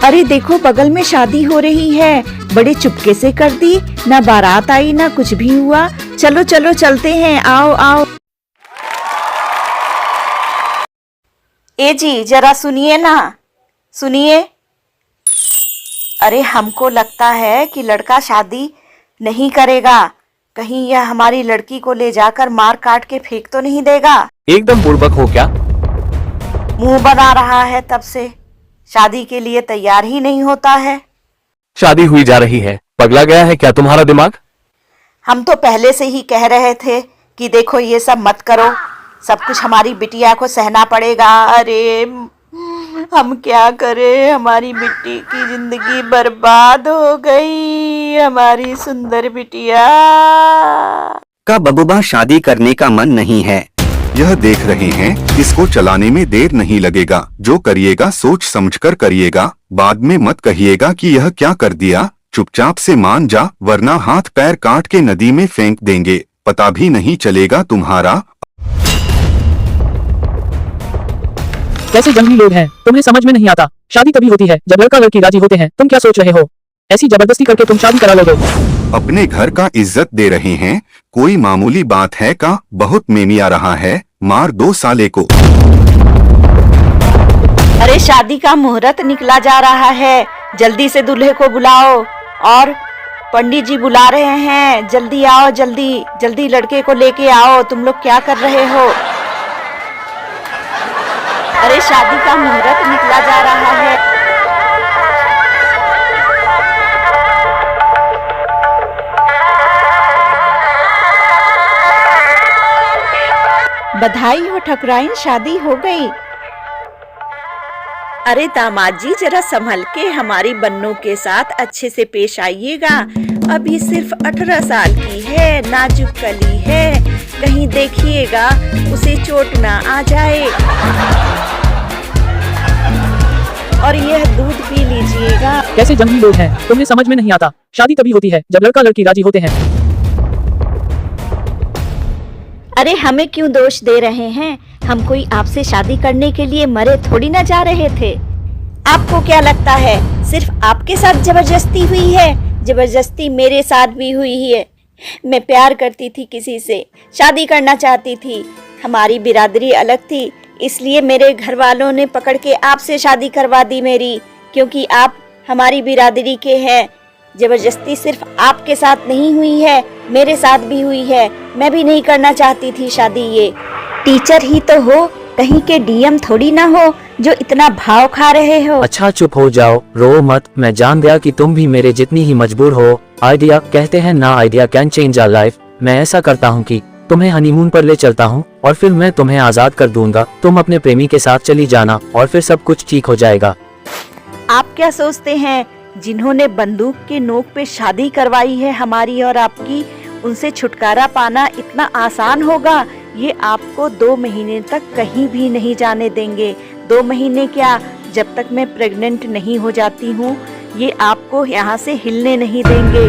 अरे देखो बगल में शादी हो रही है, बड़े चुपके से कर दी, ना बारात आई ना कुछ भी हुआ। चलो चलो चलते हैं, आओ आओ। ए जी जरा सुनिए ना, सुनिए। अरे हमको लगता है कि लड़का शादी नहीं करेगा, कहीं यह हमारी लड़की को ले जाकर मार काट के फेंक तो नहीं देगा। एकदम बुड़बक हो क्या? मुंह बना रहा है तब से, शादी के लिए तैयार ही नहीं होता है। शादी हुई जा रही है, पगला गया है क्या तुम्हारा दिमाग? हम तो पहले से ही कह रहे थे कि देखो ये सब मत करो, सब कुछ हमारी बिटिया को सहना पड़ेगा। अरे हम क्या करें, हमारी बिट्टी की जिंदगी बर्बाद हो गई, हमारी सुंदर बिटिया का बबूबा शादी करने का मन नहीं है। यह देख रहे हैं, इसको चलाने में देर नहीं लगेगा। जो करिएगा सोच समझकर करिएगा, बाद में मत कहिएगा कि यह क्या कर दिया। चुपचाप से मान जा, वरना हाथ पैर काट के नदी में फेंक देंगे, पता भी नहीं चलेगा तुम्हारा। कैसे जंगली लोग हैं, तुम्हें समझ में नहीं आता। शादी तभी होती है जब लड़का लड़की राजी होते हैं। तुम क्या सोच रहे हो, ऐसी जबरदस्ती करके तुम शादी करा लोगे? अपने घर का इज्जत दे रहे हैं, कोई मामूली बात है का? बहुत मेमिया रहा है, मार दो साले को। अरे शादी का मुहूर्त निकला जा रहा है, जल्दी से दूल्हे को बुलाओ। और पंडित जी बुला रहे हैं, जल्दी आओ, जल्दी जल्दी लड़के को लेके आओ। तुम लोग क्या कर रहे हो? अरे शादी का मुहूर्त निकला जा रहा है। बधाई हो ठकुराइन, शादी हो गई। अरे दामाद जी जरा संभल के हमारी बन्नों के साथ अच्छे से पेश आइएगा। अभी सिर्फ 18 साल की है, नाजुक कली है, कहीं देखिएगा उसे चोट ना आ जाए। और यह दूध पी लीजिएगा। कैसे जंगली लोग हैं, तुम्हें समझ में नहीं आता। शादी तभी होती है जब लड़का लड़की राजी होते हैं। अरे हमें क्यों दोष दे रहे हैं, हम कोई आपसे शादी करने के लिए मरे थोड़ी ना जा रहे थे। आपको क्या लगता है सिर्फ आपके साथ जबरदस्ती हुई है? जबरदस्ती मेरे साथ भी हुई है। मैं प्यार करती थी किसी से, शादी करना चाहती थी, हमारी बिरादरी अलग थी, इसलिए मेरे घर वालों ने पकड़ के आपसे शादी करवा दी मेरी, क्योंकि आप हमारी बिरादरी के हैं। जबरदस्ती सिर्फ आपके साथ नहीं हुई है, मेरे साथ भी हुई है। मैं भी नहीं करना चाहती थी शादी। ये टीचर ही तो हो, कहीं के डीएम थोड़ी ना हो जो इतना भाव खा रहे हो। अच्छा चुप हो जाओ, रो मत। मैं जान गया कि तुम भी मेरे जितनी ही मजबूर हो। आइडिया कहते हैं ना, idea can change our life. मैं ऐसा करता हूँ कि तुम्हें हनीमून पर ले चलता हूँ और फिर मैं तुम्हें आजाद कर दूंगा। तुम अपने प्रेमी के साथ चली जाना और फिर सब कुछ ठीक हो जाएगा। आप क्या सोचते हैं जिन्होंने बंदूक के नोक पे शादी करवाई है हमारी और आपकी, उनसे छुटकारा पाना इतना आसान होगा? ये आपको 2 महीने तक कहीं भी नहीं जाने देंगे। 2 महीने क्या, जब तक मैं प्रेग्नेंट नहीं हो जाती हूँ, ये आपको यहाँ से हिलने नहीं देंगे।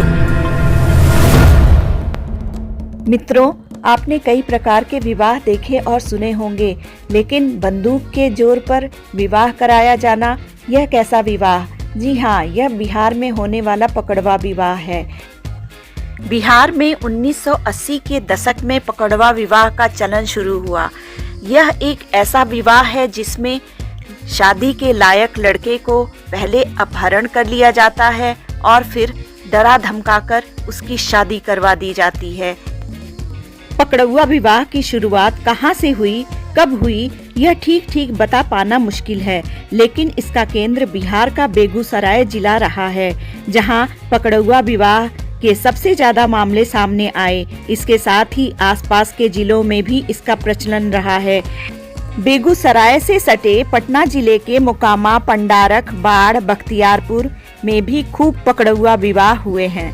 मित्रों, आपने कई प्रकार के विवाह देखे और सुने होंगे, लेकिन बंदूक के जोर पर विवाह कराया जाना, यह कैसा विवाह? जी हाँ, यह बिहार में होने वाला पकड़वा विवाह है। बिहार में 1980 के दशक में पकड़वा विवाह का चलन शुरू हुआ। यह एक ऐसा विवाह है जिसमें शादी के लायक लड़के को पहले अपहरण कर लिया जाता है और फिर डरा धमकाकर उसकी शादी करवा दी जाती है। पकड़वा विवाह की शुरुआत कहाँ से हुई, कब हुई, यह ठीक ठीक बता पाना मुश्किल है, लेकिन इसका केंद्र बिहार का बेगूसराय जिला रहा है, जहां पकड़वा विवाह के सबसे ज्यादा मामले सामने आए। इसके साथ ही आसपास के जिलों में भी इसका प्रचलन रहा है। बेगूसराय से सटे पटना जिले के मोकामा, पंडारक, बाढ़, बख्तियारपुर में भी खूब पकड़वा विवाह हुए हैं।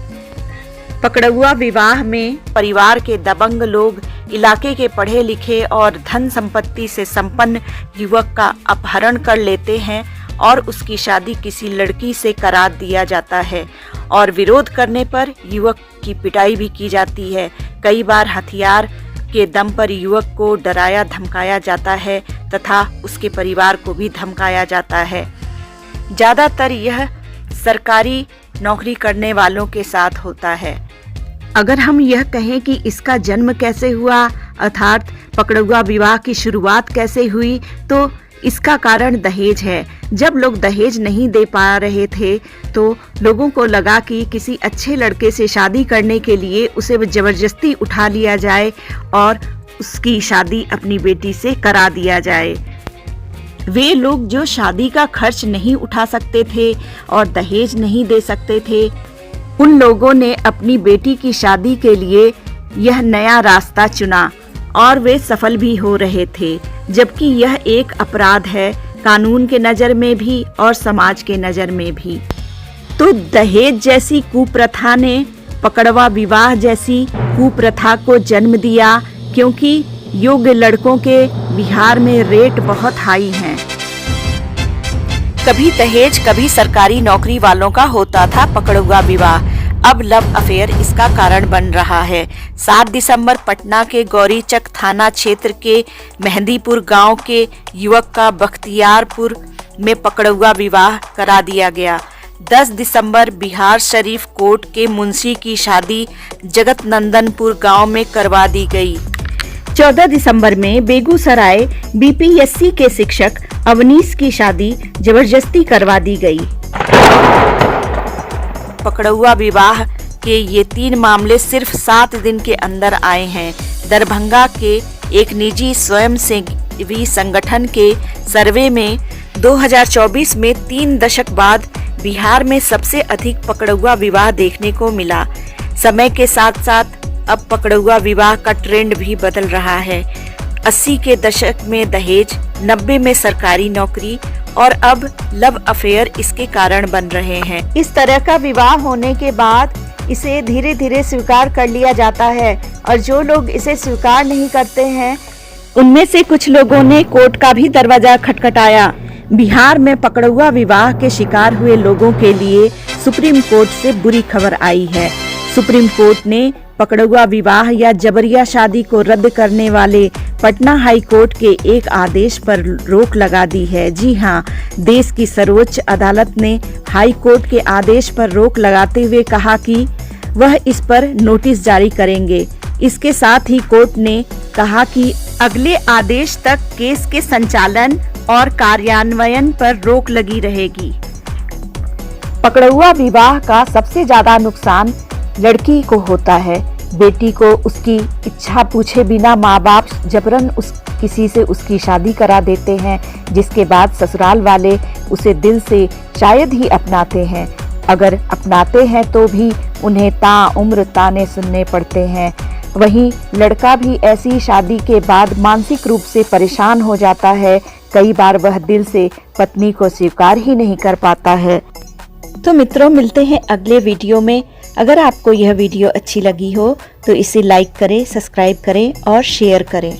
पकड़वा विवाह में परिवार के दबंग लोग इलाके के पढ़े लिखे और धन संपत्ति से संपन्न युवक का अपहरण कर लेते हैं और उसकी शादी किसी लड़की से करा दिया जाता है और विरोध करने पर युवक की पिटाई भी की जाती है। कई बार हथियार के दम पर युवक को डराया धमकाया जाता है तथा उसके परिवार को भी धमकाया जाता है। ज़्यादातर यह सरकारी नौकरी करने वालों के साथ होता है। अगर हम यह कहें कि इसका जन्म कैसे हुआ, अर्थात पकड़ुआ विवाह की शुरुआत कैसे हुई, तो इसका कारण दहेज है। जब लोग दहेज नहीं दे पा रहे थे तो लोगों को लगा कि किसी अच्छे लड़के से शादी करने के लिए उसे जबरदस्ती उठा लिया जाए और उसकी शादी अपनी बेटी से करा दिया जाए। वे लोग जो शादी का खर्च नहीं उठा सकते थे और दहेज नहीं दे सकते थे, उन लोगों ने अपनी बेटी की शादी के लिए यह नया रास्ता चुना और वे सफल भी हो रहे थे, जबकि यह एक अपराध है, कानून के नज़र में भी और समाज के नज़र में भी। तो दहेज जैसी कुप्रथा ने पकड़वा विवाह जैसी कुप्रथा को जन्म दिया, क्योंकि योग्य लड़कों के बिहार में रेट बहुत हाई हैं। कभी दहेज कभी सरकारी नौकरी वालों का होता था पकड़ुआ विवाह, अब लव अफेयर इसका कारण बन रहा है। 7 दिसंबर पटना के गौरीचक थाना क्षेत्र के मेहंदीपुर गांव के युवक का बख्तियारपुर में पकड़ुआ विवाह करा दिया गया। 10 दिसंबर बिहार शरीफ कोर्ट के मुंशी की शादी जगतनंदनपुर गांव में करवा दी गई। 14 दिसंबर में बेगूसराय बीपीएससी के शिक्षक अवनीश की शादी जबरदस्ती करवा दी गई। पकड़ुआ विवाह के ये 3 मामले सिर्फ 7 दिन के अंदर आए हैं। दरभंगा के एक निजी स्वयंसेवी संगठन के सर्वे में 2024 में 3 दशक बाद बिहार में सबसे अधिक पकड़ुआ विवाह देखने को मिला। समय के साथ साथ अब पकड़ुआ विवाह का ट्रेंड भी बदल रहा है। 80 के दशक में दहेज, 90 में सरकारी नौकरी और अब लव अफेयर इसके कारण बन रहे हैं। इस तरह का विवाह होने के बाद इसे धीरे धीरे स्वीकार कर लिया जाता है और जो लोग इसे स्वीकार नहीं करते हैं उनमें से कुछ लोगों ने कोर्ट का भी दरवाजा खटखटाया। बिहार में पकड़ुआ विवाह के शिकार हुए लोगों के लिए सुप्रीम कोर्ट से बुरी खबर आई है। सुप्रीम कोर्ट ने पकड़ुआ विवाह या जबरिया शादी को रद्द करने वाले पटना हाई कोर्ट के एक आदेश पर रोक लगा दी है। जी हां, देश की सर्वोच्च अदालत ने हाई कोर्ट के आदेश पर रोक लगाते हुए कहा कि वह इस पर नोटिस जारी करेंगे। इसके साथ ही कोर्ट ने कहा कि अगले आदेश तक केस के संचालन और कार्यान्वयन पर रोक लगी रहेगी। पकड़ुआ विवाह का सबसे ज्यादा नुकसान लड़की को होता है। बेटी को उसकी इच्छा पूछे बिना माँ बाप जबरन किसी से उसकी शादी करा देते हैं, जिसके बाद ससुराल वाले उसे दिल से शायद ही अपनाते हैं। अगर अपनाते हैं तो भी उन्हें ताउम्र ताने सुनने पड़ते हैं। वहीं लड़का भी ऐसी शादी के बाद मानसिक रूप से परेशान हो जाता है। कई बार वह दिल से पत्नी को स्वीकार ही नहीं कर पाता है। तो मित्रों, मिलते हैं अगले वीडियो में। अगर आपको यह वीडियो अच्छी लगी हो तो इसे लाइक करें, सब्सक्राइब करें और शेयर करें।